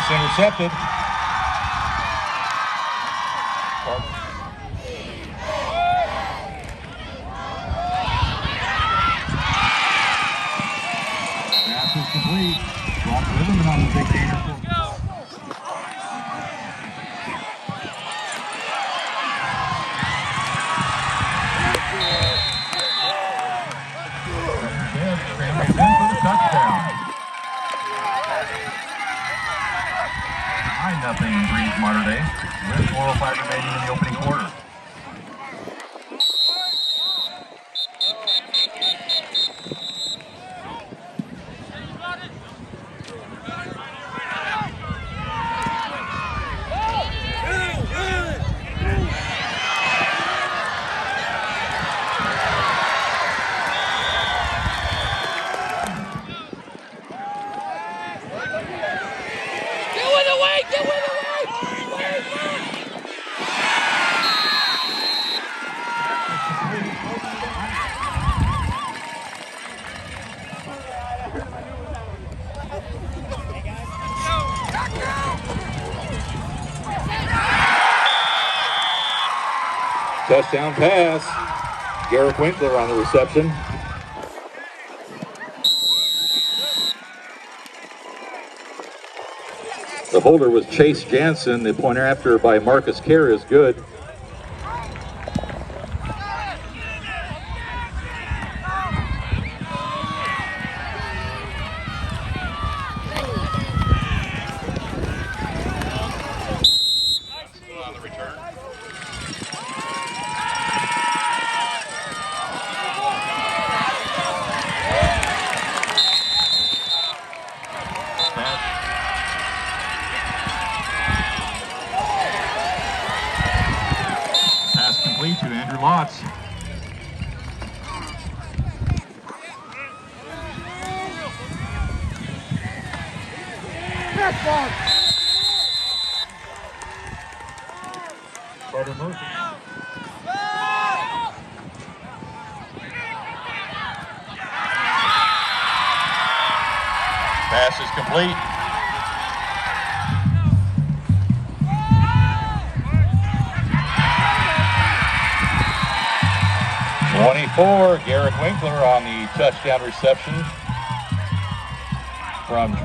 Pass intercepted. Pass is complete. Brock Riverman on the big gainer. Touchdown. 9-0 Breese Mater Dei with 4:05 remaining in the opening quarter. Touchdown pass. Garrett Winkler on the reception. The holder was Chase Jansen. The point after by Marcus Kerr is good. To Andrew Lotz. Carter Murphy. Pass is complete. Garrett Winkler on the touchdown reception from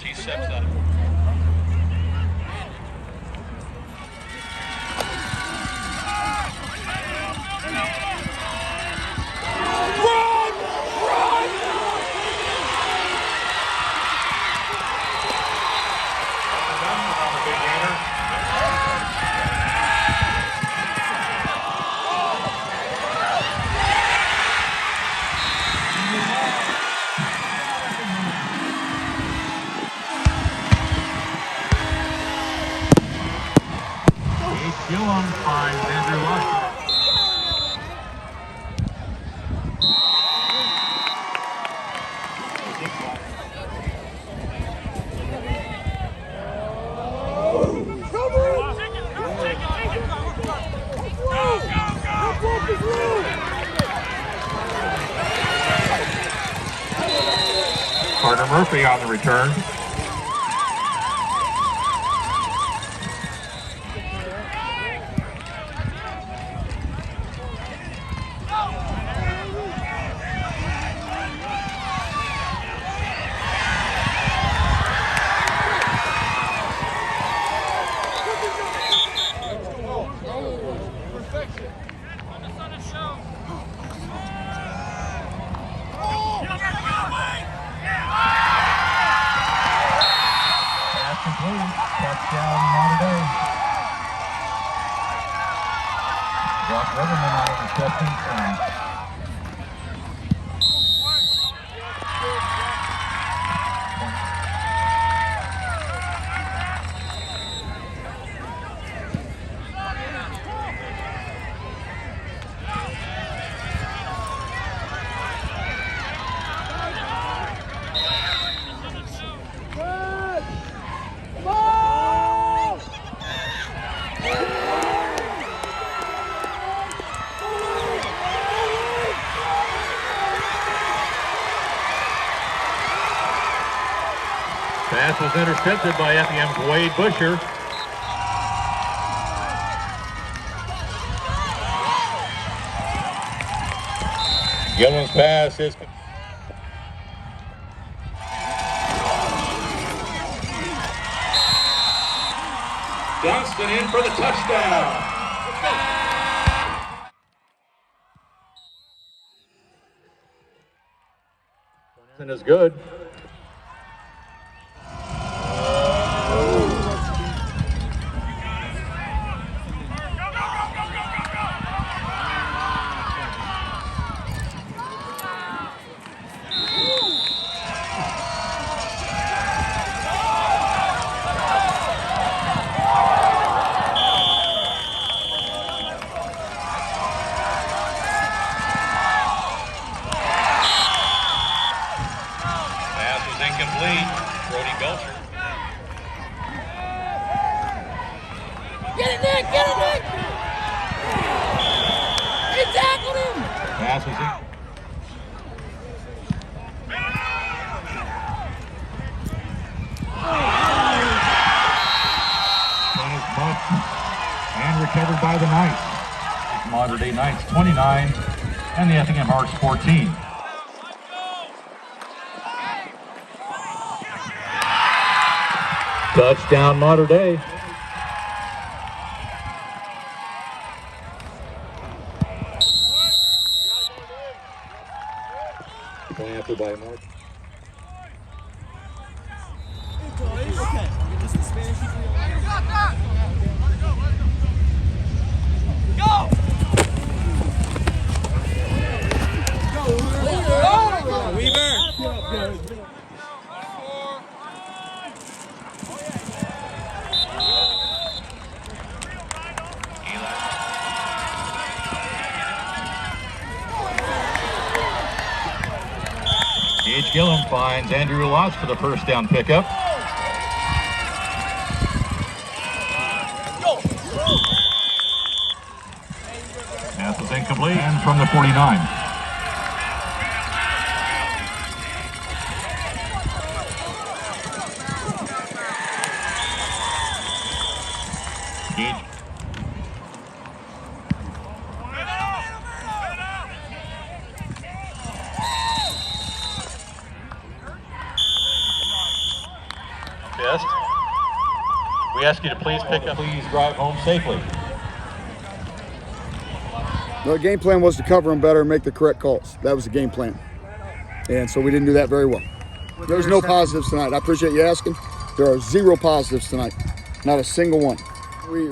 he steps out of it. Gillum finds Andrew Lotz. Carter Murphy on the return. Touchdown, Mater Dei. Brock Riverman on the reception. Pass was intercepted by Effingham's Wade Busher. Gillen's pass is Johnston in for the touchdown. And is good. incomplete. Brody Belcher. Get it, Nick! Get it, Nick! He tackled him! Pass was in. Bumped and recovered by the Knights. Modern Day Knights 29 and the Effingham Hearts 14. Touchdown Modern Day. Going after by Mark. Okay. Just the Spanish. Go! Go! Weaver! Gage Gillum finds Andrew Lotz for the first down pickup. Pass was incomplete and from the 49. Gage. Test. We ask you to please pick up, please drive home safely. The game plan was to cover them better and make the correct calls. That was the game plan. And so we didn't do that very well. There's no positives tonight. I appreciate you asking. There are zero positives tonight. Not a single one. We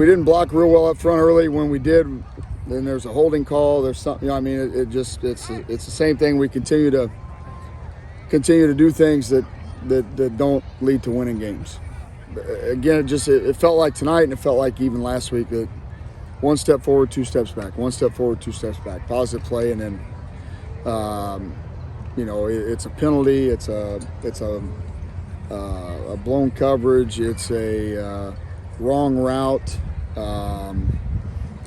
didn't block real well up front early. When we did, then there's a holding call. There's something, you know, I mean, it's the same thing. We continue to do things that don't lead to winning games. Again, it felt like tonight, and it felt like even last week, that one step forward, two steps back. One step forward, two steps back. Positive play, and then you know, it's a penalty. It's a blown coverage. It's a wrong route.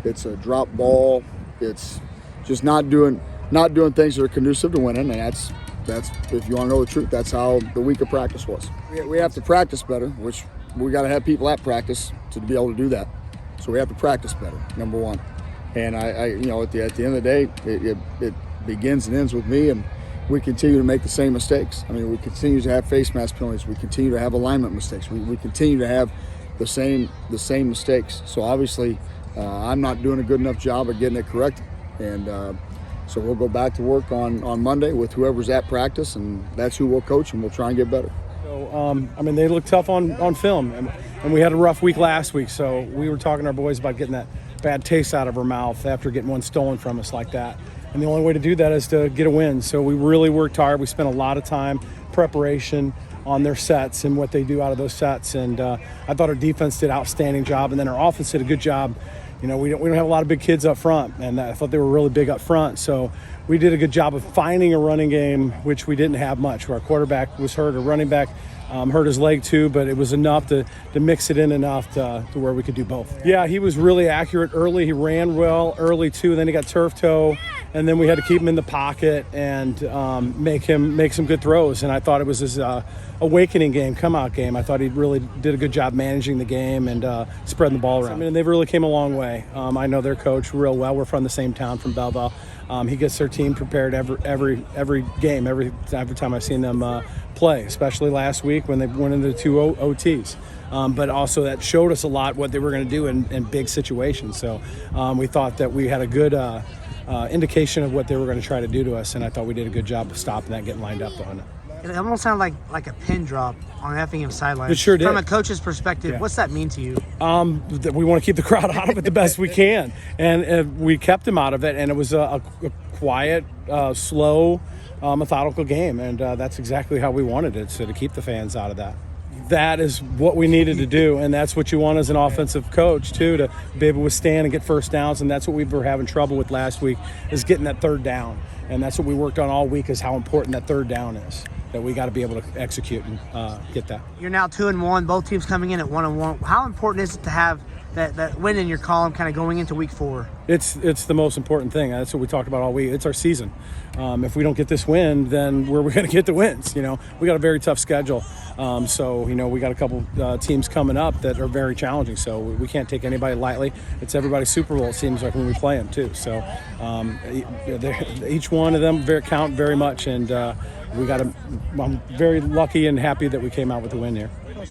It's a drop ball. It's just not doing things that are conducive to winning, and that's if you want to know the truth, that's how the week of practice was. We have to practice better, which we got to have people at practice to be able to do that. So we have to practice better, number one. And I you know, at the end of the day, it begins and ends with me, and we continue to make the same mistakes. I mean, we continue to have face mask penalties. We continue to have alignment mistakes. We continue to have the same mistakes. So obviously, I'm not doing a good enough job of getting it corrected. And so we'll go back to work on Monday with whoever's at practice, and that's who we'll coach, and we'll try and get better. So, I mean, they look tough on film, and we had a rough week last week, so we were talking to our boys about getting that bad taste out of our mouth after getting one stolen from us like that. And the only way to do that is to get a win. So we really worked hard. We spent a lot of time preparation on their sets and what they do out of those sets. And I thought our defense did an outstanding job, and then our offense did a good job. You know, we don't have a lot of big kids up front, and I thought they were really big up front. So we did a good job of finding a running game, which we didn't have much. Our quarterback was hurt, our running back hurt his leg too, but it was enough to mix it in enough to where we could do both. Yeah, he was really accurate early. He ran well early too, and then he got turf toe, and then we had to keep him in the pocket and make him make some good throws. And I thought it was his awakening game, come out game. I thought he really did a good job managing the game and spreading the ball around. I mean, they've really came a long way. I know their coach real well. We're from the same town, from Belleville. He gets their team prepared every game, every time I've seen them play, especially last week when they went into the 2 OTs. But also that showed us a lot what they were going to do in big situations. So we thought that we had a good indication of what they were going to try to do to us, and I thought we did a good job of stopping that, getting lined up on it. It almost sounded like a pin drop on Effingham sideline. It sure did. From a coach's perspective, what's that mean to you? That we want to keep the crowd out of it the best we can, and we kept them out of it, and it was a quiet, slow, methodical game, and that's exactly how we wanted it, so to keep the fans out of that. That is what we needed to do, and that's what you want as an offensive coach too, to be able to withstand and get first downs. And that's what we were having trouble with last week, is getting that third down. And that's what we worked on all week, is how important that third down is, that we got to be able to execute and get that. You're now 2-1, both teams coming in at 1-1. How important is it to have that win in your column kind of going into week 4? It's the most important thing. That's what we talked about all week. It's our season. If we don't get this win, then where are we going to get the wins? We got a very tough schedule. So we got a couple teams coming up that are very challenging. So we can't take anybody lightly. It's everybody's Super Bowl, it seems like, when we play them too. So each one of them count very much, and I'm very lucky and happy that we came out with a win here.